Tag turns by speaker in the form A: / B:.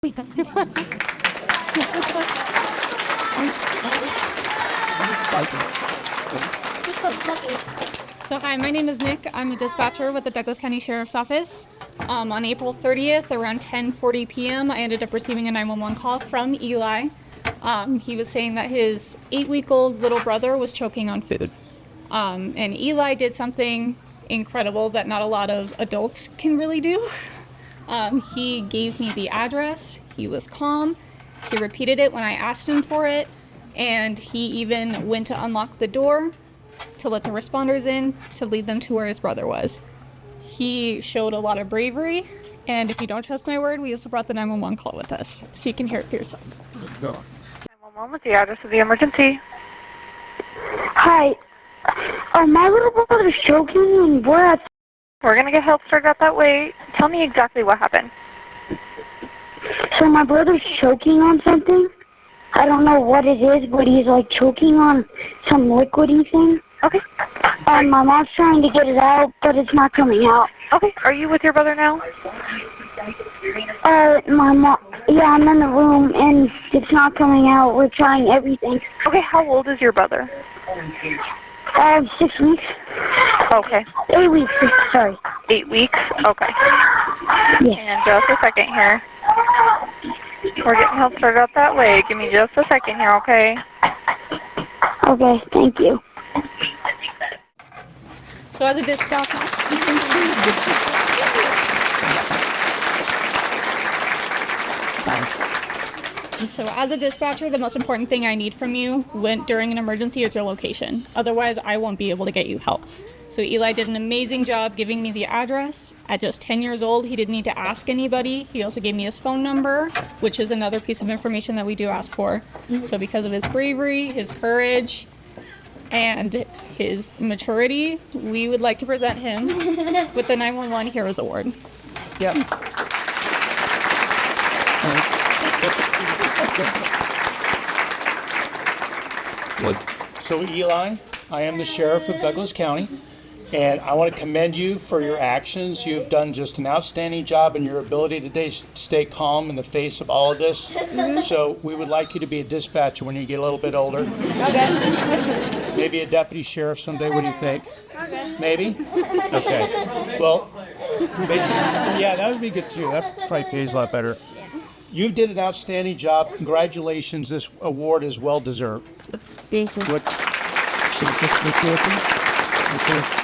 A: So hi, my name is Nick. I'm a dispatcher with the Douglas County Sheriff's Office. On April 30th, around 10:40 p.m., I ended up receiving a 911 call from Eli. He was saying that his 8-week-old little brother was choking on food. And Eli did something incredible that not a lot of adults can really do. He gave me the address. He was calm. He repeated it when I asked him for it. And he even went to unlock the door to let the responders in to lead them to where his brother was. He showed a lot of bravery. And if you don't trust my word, we also brought the 911 call with us, so you can hear it for yourself.
B: 911 with the address of the emergency.
C: Hi. My little brother's choking and we're at...
B: We're going to get help started out that way. Tell me exactly what happened.
C: So my brother's choking on something. I don't know what it is, but he's like choking on some liquidy thing.
B: Okay.
C: And my mom's trying to get it out, but it's not coming out.
B: Okay. Are you with your brother now?
C: My mom... Yeah, I'm in the room, and it's not coming out. We're trying everything.
B: Okay. How old is your brother?
C: 6 weeks.
B: Okay.
C: 8 weeks, sorry.
B: 8 weeks? Okay.
C: Yes.
B: And just a second here. We're getting help started out that way. Give me just a second here, okay?
C: Okay, thank you.
A: So as a dispatcher, the most important thing I need from you during an emergency is your location. Otherwise, I won't be able to get you help. So Eli did an amazing job giving me the address. At just 10 years old, he didn't need to ask anybody. He also gave me his phone number, which is another piece of information that we do ask for. So because of his bravery, his courage, and his maturity, we would like to present him with the 911 Heroes Award.
D: Yep.
E: So Eli, I am the sheriff of Douglas County, and I want to commend you for your actions. You've done just an outstanding job in your ability today to stay calm in the face of all of this. So we would like you to be a dispatcher when you get a little bit older.
A: Okay.
E: Maybe a deputy sheriff someday, what do you think?
A: Okay.
E: Maybe? Okay. Well, yeah, that would be good too. That probably pays a lot better. You did an outstanding job. Congratulations. This award is well deserved.
D: What? Should we just be careful? Okay.